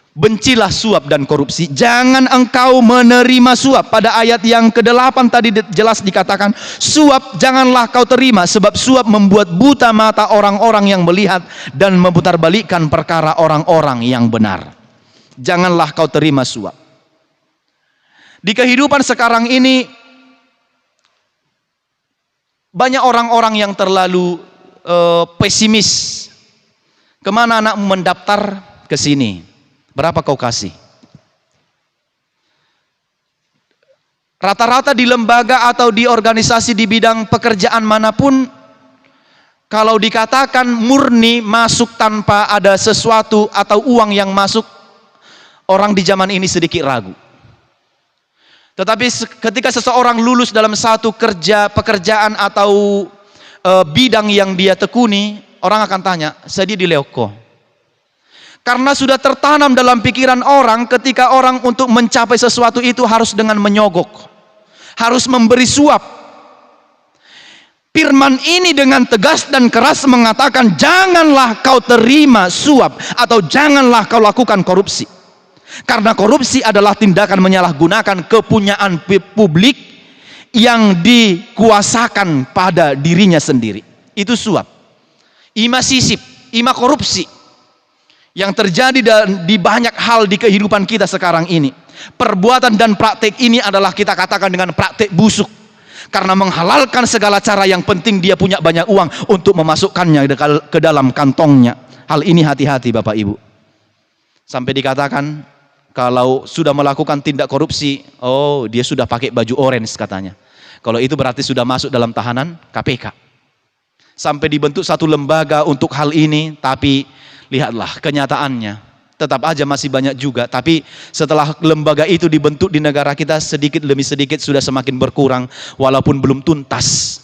Bencilah suap dan korupsi. Jangan engkau menerima suap. Pada ayat yang ke-8 tadi jelas dikatakan, suap janganlah kau terima, sebab suap membuat buta mata orang-orang yang melihat dan memutarbalikkan perkara orang-orang yang benar. Janganlah kau terima suap. Di kehidupan sekarang ini banyak orang-orang yang terlalu pesimis. Kemana anakmu mendaftar? Ke sini. Berapa kau kasih? Rata-rata di lembaga atau di organisasi di bidang pekerjaan manapun, kalau dikatakan murni masuk tanpa ada sesuatu atau uang yang masuk, orang di zaman ini sedikit ragu. Tetapi ketika seseorang lulus dalam satu pekerjaan atau bidang yang dia tekuni, orang akan tanya, saya di Leoko. Karena sudah tertanam dalam pikiran orang, ketika orang untuk mencapai sesuatu itu harus dengan menyogok, harus memberi suap. Firman ini dengan tegas dan keras mengatakan, janganlah kau terima suap atau janganlah kau lakukan korupsi. Karena korupsi adalah tindakan menyalahgunakan kepunyaan publik yang dikuasakan pada dirinya sendiri. Itu suap. Ima sisip, ima korupsi. Yang terjadi di banyak hal di kehidupan kita sekarang ini. Perbuatan dan praktek ini adalah kita katakan dengan praktek busuk. Karena menghalalkan segala cara, yang penting dia punya banyak uang untuk memasukkannya ke dalam kantongnya. Hal ini hati-hati Bapak Ibu. Sampai dikatakan kalau sudah melakukan tindak korupsi, oh dia sudah pakai baju orange katanya. Kalau itu berarti sudah masuk dalam tahanan KPK. Sampai dibentuk satu lembaga untuk hal ini, tapi lihatlah kenyataannya, tetap aja masih banyak juga. Tapi setelah lembaga itu dibentuk di negara kita, sedikit demi sedikit sudah semakin berkurang, walaupun belum tuntas.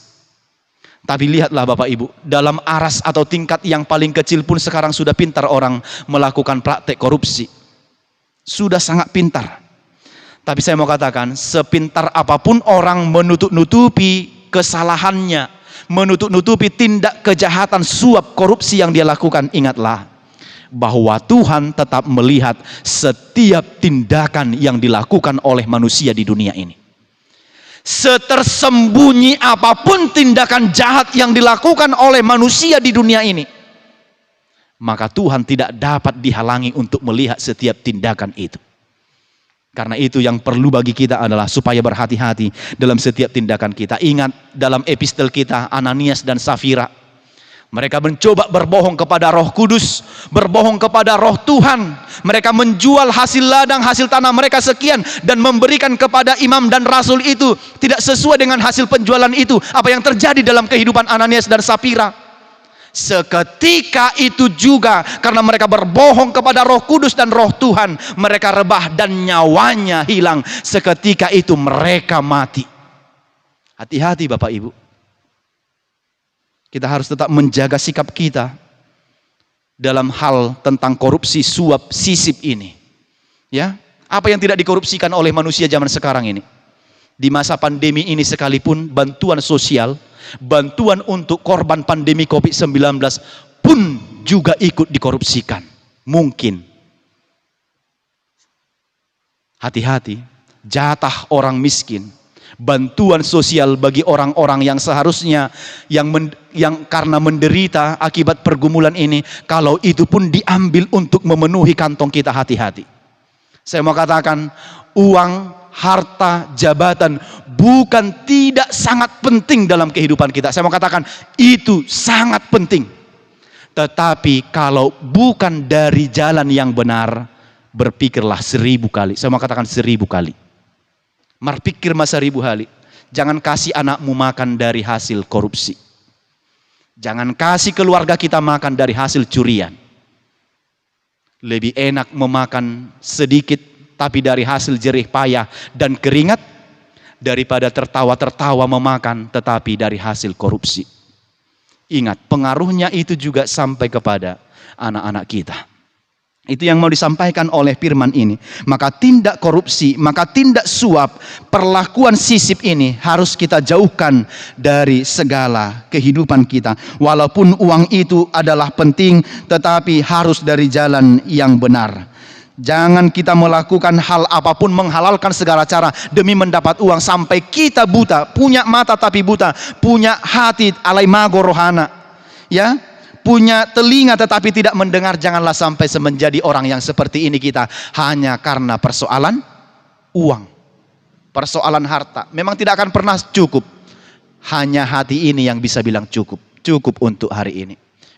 Tapi lihatlah Bapak Ibu, dalam aras atau tingkat yang paling kecil pun sekarang sudah pintar orang melakukan praktek korupsi. Sudah sangat pintar. Tapi saya mau katakan, sepintar apapun orang menutup-nutupi kesalahannya, menutup-nutupi tindak kejahatan suap korupsi yang dia lakukan, ingatlah bahwa Tuhan tetap melihat setiap tindakan yang dilakukan oleh manusia di dunia ini. Setersembunyi apapun tindakan jahat yang dilakukan oleh manusia di dunia ini, maka Tuhan tidak dapat dihalangi untuk melihat setiap tindakan itu. Karena itu yang perlu bagi kita adalah supaya berhati-hati dalam setiap tindakan kita. Ingat dalam epistel kita, Ananias dan Safira, mereka mencoba berbohong kepada Roh Kudus, berbohong kepada Roh Tuhan. Mereka menjual hasil ladang, hasil tanah mereka sekian, dan memberikan kepada imam dan rasul itu tidak sesuai dengan hasil penjualan itu. Apa yang terjadi dalam kehidupan Ananias dan Safira? Seketika itu juga, karena mereka berbohong kepada Roh Kudus dan Roh Tuhan, mereka rebah dan nyawanya hilang. Seketika itu mereka mati. Hati-hati Bapak Ibu. Kita harus tetap menjaga sikap kita dalam hal tentang korupsi, suap, sisip ini. Ya, apa yang tidak dikorupsikan oleh manusia zaman sekarang ini? Di masa pandemi ini sekalipun, bantuan sosial, bantuan untuk korban pandemi COVID-19 pun juga ikut dikorupsikan. Mungkin. Hati-hati, jatah orang miskin, bantuan sosial bagi orang-orang yang seharusnya yang karena menderita akibat pergumulan ini, kalau itu pun diambil untuk memenuhi kantong kita, hati-hati. Saya mau katakan, uang, harta, jabatan bukan tidak sangat penting dalam kehidupan kita. Saya mau katakan itu sangat penting. Tetapi kalau bukan dari jalan yang benar, berpikirlah 1000 kali. Saya mau katakan 1000 kali. Berpikir 1000 kali. Jangan kasih anakmu makan dari hasil korupsi. Jangan kasih keluarga kita makan dari hasil curian. Lebih enak memakan sedikit tapi dari hasil jerih payah dan keringat, daripada tertawa-tertawa memakan tetapi dari hasil korupsi. Ingat, pengaruhnya itu juga sampai kepada anak-anak kita. Itu yang mau disampaikan oleh firman ini. Maka tindak korupsi, maka tindak suap, perlakuan sisip ini harus kita jauhkan dari segala kehidupan kita. Walaupun uang itu adalah penting, tetapi harus dari jalan yang benar. Jangan kita melakukan hal apapun, menghalalkan segala cara demi mendapat uang sampai kita buta, punya mata tapi buta, punya hati alai mago rohana, ya, punya telinga tetapi tidak mendengar. Janganlah sampai menjadi orang yang seperti ini kita, hanya karena persoalan uang, persoalan harta. Memang tidak akan pernah cukup. Hanya hati ini yang bisa bilang cukup, cukup untuk hari ini.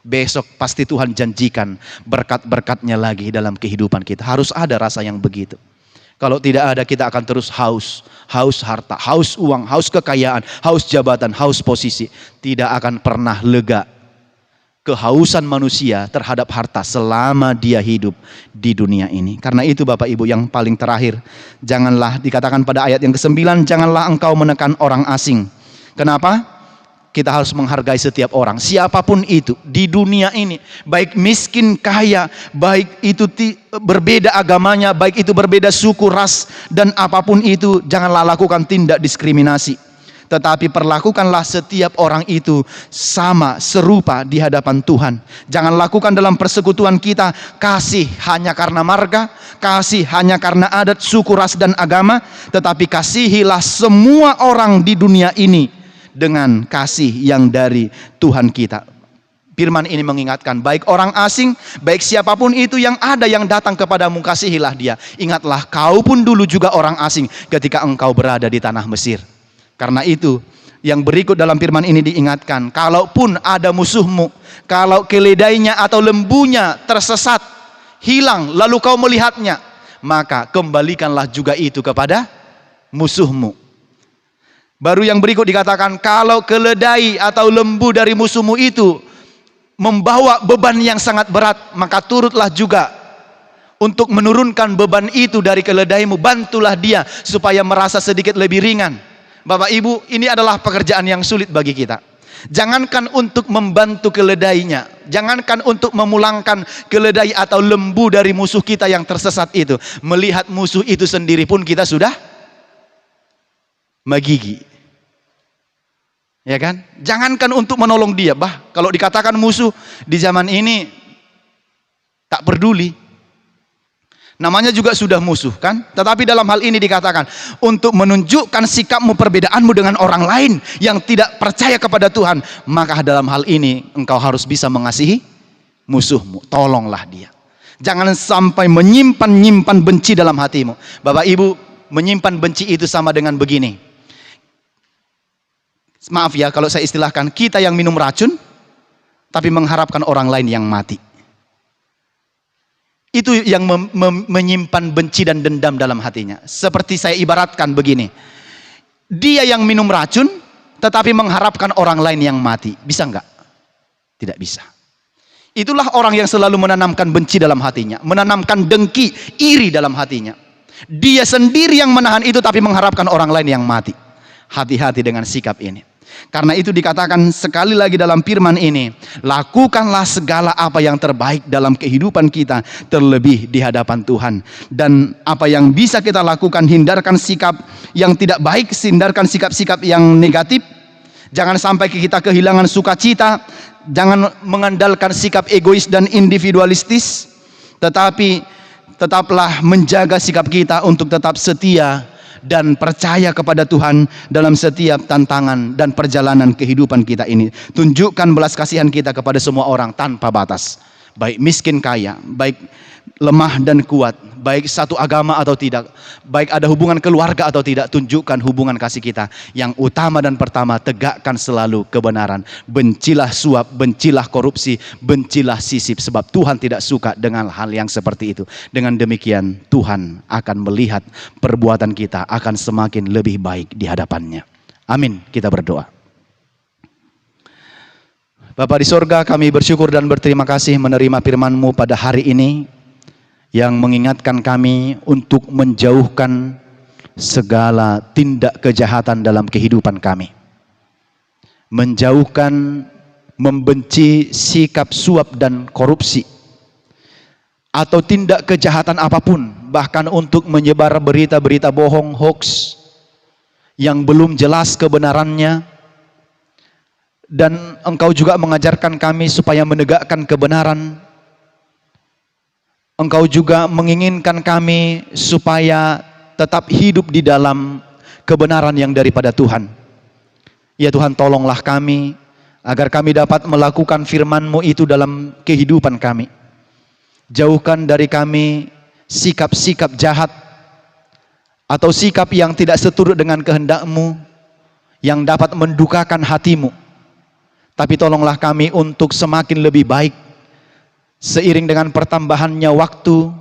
Besok pasti Tuhan janjikan berkat-berkatnya lagi dalam kehidupan kita. Harus ada rasa yang begitu. Kalau tidak ada, kita akan terus haus harta, haus uang, haus kekayaan, haus jabatan, haus posisi. Tidak akan pernah lega kehausan manusia terhadap harta selama dia hidup di dunia ini. Karena itu Bapak Ibu, yang paling terakhir, janganlah, dikatakan pada ayat yang ke-9, janganlah engkau menekan orang asing. Kenapa? Kita harus menghargai setiap orang, siapapun itu di dunia ini, baik miskin, kaya, baik itu berbeda agamanya, baik itu berbeda suku, ras, dan apapun itu. Janganlah lakukan tindak diskriminasi, tetapi perlakukanlah setiap orang itu sama, serupa di hadapan Tuhan. Jangan lakukan dalam persekutuan kita kasih hanya karena marga, kasih hanya karena adat, suku, ras, dan agama, tetapi kasihilah semua orang di dunia ini dengan kasih yang dari Tuhan kita. Firman ini mengingatkan, baik orang asing, baik siapapun itu yang ada yang datang kepadamu, kasihilah dia. Ingatlah, kau pun dulu juga orang asing ketika engkau berada di tanah Mesir. Karena itu, yang berikut dalam firman ini diingatkan, kalaupun ada musuhmu, kalau keledainya atau lembunya tersesat, hilang, lalu kau melihatnya, maka kembalikanlah juga itu kepada musuhmu. Baru yang berikut dikatakan, kalau keledai atau lembu dari musuhmu itu membawa beban yang sangat berat, maka turutlah juga untuk menurunkan beban itu dari keledaimu. Bantulah dia supaya merasa sedikit lebih ringan. Bapak Ibu, ini adalah pekerjaan yang sulit bagi kita. Jangankan untuk membantu keledainya, jangankan untuk memulangkan keledai atau lembu dari musuh kita yang tersesat itu. Melihat musuh itu sendiri pun kita sudah magigi, ya kan? Jangankan untuk menolong dia. Kalau dikatakan musuh di zaman ini tak peduli, namanya juga sudah musuh, kan? Tetapi dalam hal ini dikatakan untuk menunjukkan sikapmu, perbedaanmu dengan orang lain yang tidak percaya kepada Tuhan, maka dalam hal ini engkau harus bisa mengasihi musuhmu. Tolonglah dia. Jangan sampai menyimpan benci dalam hatimu. Bapak Ibu, menyimpan benci itu sama dengan begini. Maaf ya kalau saya istilahkan, kita yang minum racun tapi mengharapkan orang lain yang mati. Itu yang menyimpan benci dan dendam dalam hatinya. Seperti saya ibaratkan begini, dia yang minum racun tetapi mengharapkan orang lain yang mati. Bisa enggak? Tidak bisa. Itulah orang yang selalu menanamkan benci dalam hatinya, menanamkan dengki, iri dalam hatinya. Dia sendiri yang menahan itu tapi mengharapkan orang lain yang mati. Hati-hati dengan sikap ini. Karena itu dikatakan sekali lagi dalam firman ini, lakukanlah segala apa yang terbaik dalam kehidupan kita, terlebih di hadapan Tuhan. Dan apa yang bisa kita lakukan, hindarkan sikap yang tidak baik, hindarkan sikap-sikap yang negatif. Jangan sampai kita kehilangan sukacita, jangan mengandalkan sikap egois dan individualistis, tetapi tetaplah menjaga sikap kita untuk tetap setia dan percaya kepada Tuhan dalam setiap tantangan dan perjalanan kehidupan kita ini. Tunjukkan belas kasihan kita kepada semua orang tanpa batas, baik miskin kaya, baik lemah dan kuat, baik satu agama atau tidak, baik ada hubungan keluarga atau tidak. Tunjukkan hubungan kasih kita. Yang utama dan pertama, tegakkan selalu kebenaran. Bencilah suap, bencilah korupsi, bencilah sisip, sebab Tuhan tidak suka dengan hal yang seperti itu. Dengan demikian Tuhan akan melihat perbuatan kita akan semakin lebih baik di hadapannya. Amin. Kita berdoa. Bapa di sorga, kami bersyukur dan berterima kasih menerima firman-Mu pada hari ini, yang mengingatkan kami untuk menjauhkan segala tindak kejahatan dalam kehidupan kami. Menjauhkan, membenci sikap suap dan korupsi, atau tindak kejahatan apapun, bahkan untuk menyebar berita-berita bohong, hoax, yang belum jelas kebenarannya. Dan Engkau juga mengajarkan kami supaya menegakkan kebenaran. Engkau juga menginginkan kami supaya tetap hidup di dalam kebenaran yang daripada Tuhan. Ya Tuhan, tolonglah kami agar kami dapat melakukan firman-Mu itu dalam kehidupan kami. Jauhkan dari kami sikap-sikap jahat atau sikap yang tidak seturut dengan kehendak-Mu, yang dapat mendukakan hati-Mu. Tapi tolonglah kami untuk semakin lebih baik. Seiring dengan pertambahannya waktu,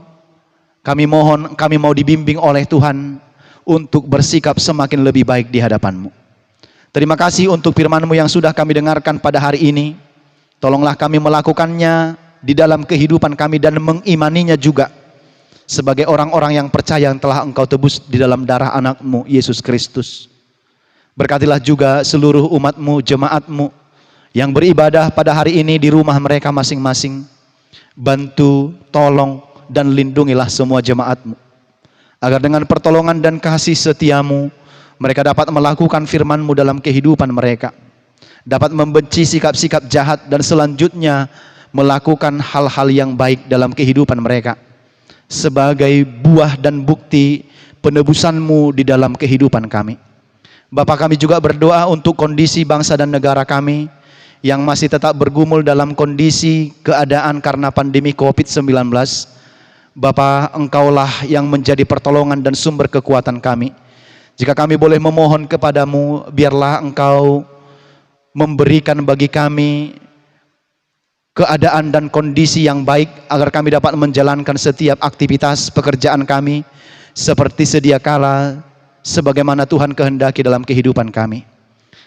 kami mohon, kami mau dibimbing oleh Tuhan untuk bersikap semakin lebih baik di hadapan-Mu. Terima kasih untuk firman-Mu yang sudah kami dengarkan pada hari ini. Tolonglah kami melakukannya di dalam kehidupan kami dan mengimaninya juga sebagai orang-orang yang percaya yang telah Engkau tebus di dalam darah anak-Mu Yesus Kristus. Berkatilah juga seluruh umat-Mu, jemaat-Mu yang beribadah pada hari ini di rumah mereka masing-masing. Bantu, tolong, dan lindungilah semua jemaat-Mu, agar dengan pertolongan dan kasih setia-Mu, mereka dapat melakukan firman-Mu dalam kehidupan mereka, dapat membenci sikap-sikap jahat, dan selanjutnya melakukan hal-hal yang baik dalam kehidupan mereka, sebagai buah dan bukti penebusan-Mu di dalam kehidupan kami. Bapa, kami juga berdoa untuk kondisi bangsa dan negara kami, yang masih tetap bergumul dalam kondisi keadaan karena pandemi COVID-19. Bapa, Engkaulah yang menjadi pertolongan dan sumber kekuatan kami. Jika kami boleh memohon kepadamu, biarlah Engkau memberikan bagi kami keadaan dan kondisi yang baik, agar kami dapat menjalankan setiap aktivitas pekerjaan kami seperti sedia kala, sebagaimana Tuhan kehendaki dalam kehidupan kami.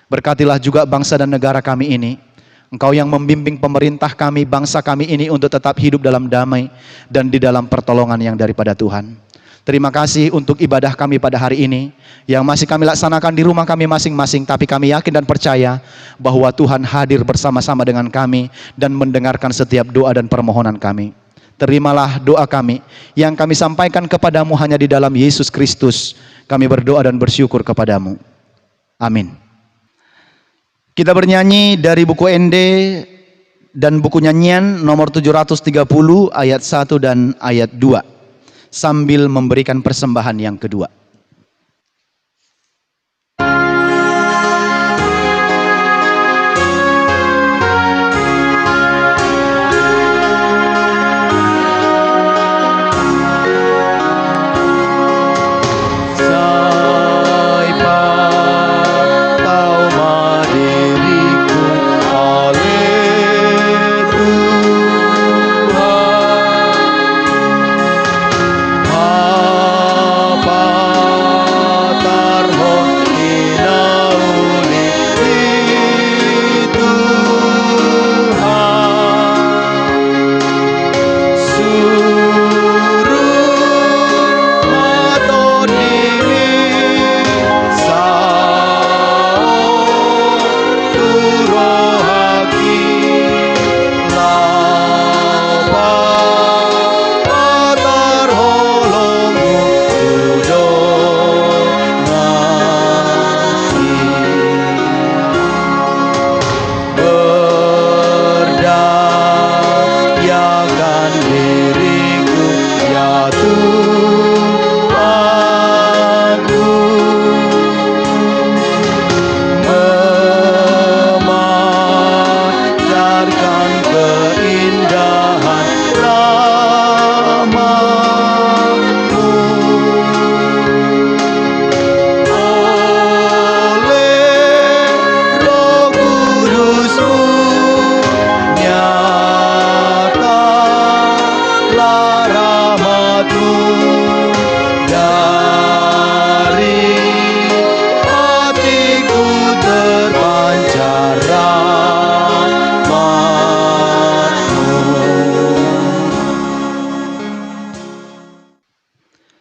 Berkatilah juga bangsa dan negara kami ini. Engkau yang membimbing pemerintah kami, bangsa kami ini untuk tetap hidup dalam damai dan di dalam pertolongan yang daripada Tuhan. Terima kasih untuk ibadah kami pada hari ini yang masih kami laksanakan di rumah kami masing-masing, tapi kami yakin dan percaya bahwa Tuhan hadir bersama-sama dengan kami dan mendengarkan setiap doa dan permohonan kami. Terimalah doa kami yang kami sampaikan kepadamu hanya di dalam Yesus Kristus. Kami berdoa dan bersyukur kepadamu. Amin. Kita bernyanyi dari buku ND dan buku nyanyian nomor 730 ayat 1 dan ayat 2 sambil memberikan persembahan yang kedua. Bapa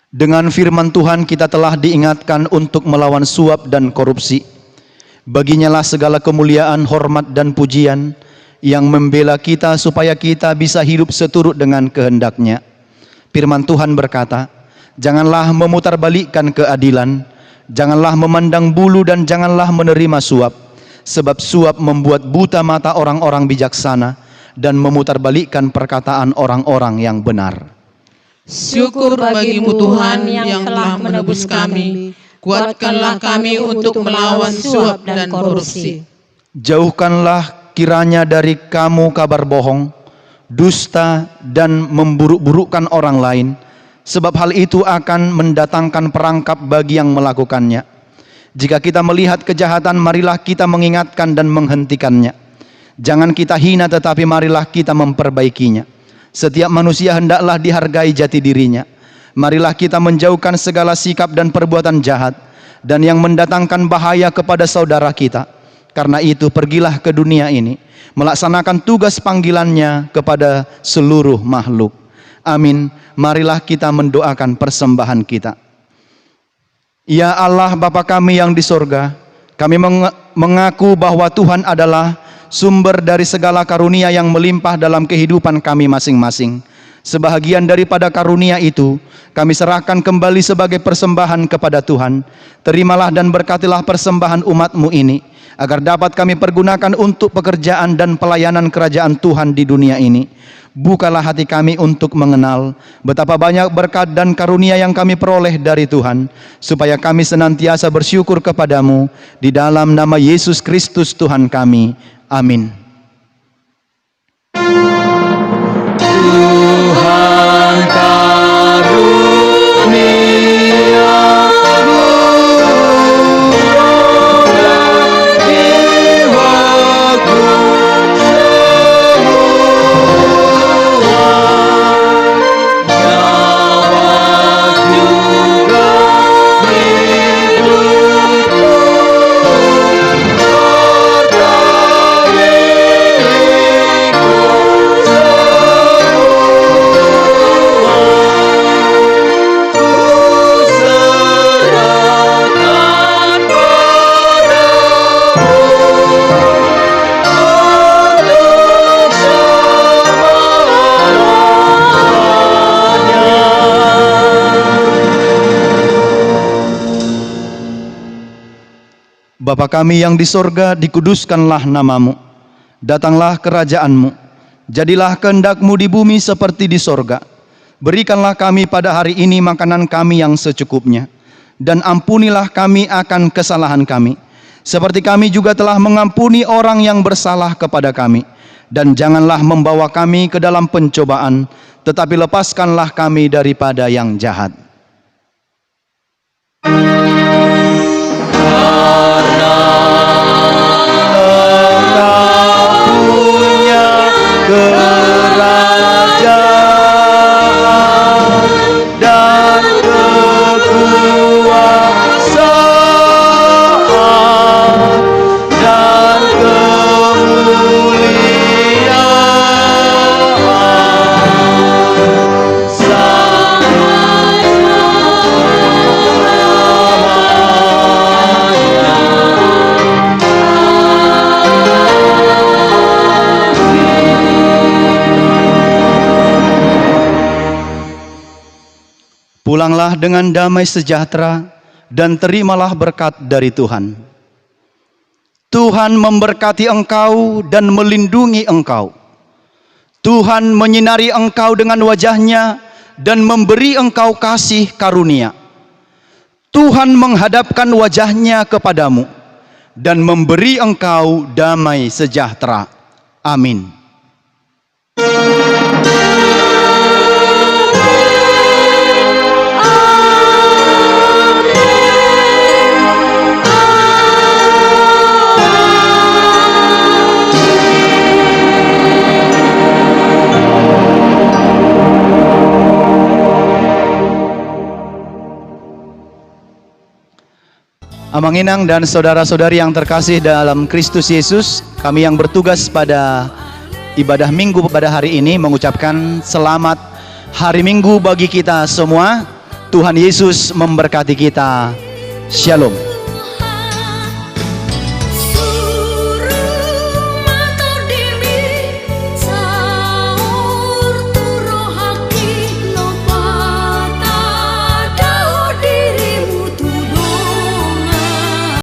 Dengan firman Tuhan kita telah diingatkan untuk melawan suap dan korupsi. Baginya lah segala kemuliaan, hormat dan pujian yang membela kita supaya kita bisa hidup seturut dengan kehendak-Nya. Firman Tuhan berkata, janganlah memutarbalikkan keadilan, janganlah memandang bulu dan janganlah menerima suap, sebab suap membuat buta mata orang-orang bijaksana dan memutarbalikkan perkataan orang-orang yang benar. Syukur bagimu Tuhan yang telah menebus kami. Kuatkanlah kami untuk melawan suap dan korupsi. Jauhkanlah kiranya dari kamu kabar bohong, dusta dan memburuk-burukkan orang lain, sebab hal itu akan mendatangkan perangkap bagi yang melakukannya. Jika kita melihat kejahatan, marilah kita mengingatkan dan menghentikannya. Jangan kita hina, tetapi marilah kita memperbaikinya. Setiap manusia hendaklah dihargai jati dirinya. Marilah kita menjauhkan segala sikap dan perbuatan jahat dan yang mendatangkan bahaya kepada saudara kita. Karena itu pergilah ke dunia ini, melaksanakan tugas panggilannya kepada seluruh makhluk. Amin. Marilah kita mendoakan persembahan kita. Ya Allah Bapa kami yang di sorga, kami mengaku bahwa Tuhan adalah sumber dari segala karunia yang melimpah dalam kehidupan kami masing-masing. Sebahagian daripada karunia itu kami serahkan kembali sebagai persembahan kepada Tuhan. Terimalah dan berkatilah persembahan umat-Mu ini, agar dapat kami pergunakan untuk pekerjaan dan pelayanan kerajaan Tuhan di dunia ini. Bukalah hati kami untuk mengenal betapa banyak berkat dan karunia yang kami peroleh dari Tuhan, supaya kami senantiasa bersyukur kepadamu di dalam nama Yesus Kristus Tuhan kami. Amin. Tuhan karuniamu di waktu Bapa kami yang di sorga, dikuduskanlah namamu. Datanglah kerajaan-Mu. Jadilah kehendak-Mu di bumi seperti di sorga. Berikanlah kami pada hari ini makanan kami yang secukupnya. Dan ampunilah kami akan kesalahan kami, seperti kami juga telah mengampuni orang yang bersalah kepada kami. Dan janganlah membawa kami ke dalam pencobaan, tetapi lepaskanlah kami daripada yang jahat. Pulanglah dengan damai sejahtera dan terimalah berkat dari Tuhan. Tuhan memberkati engkau dan melindungi engkau. Tuhan menyinari engkau dengan wajah-Nya dan memberi engkau kasih karunia. Tuhan menghadapkan wajah-Nya kepadamu dan memberi engkau damai sejahtera. Amin. Amang Inang dan saudara-saudari yang terkasih dalam Kristus Yesus, kami yang bertugas pada ibadah Minggu pada hari ini mengucapkan selamat hari Minggu bagi kita semua. Tuhan Yesus memberkati kita. Shalom.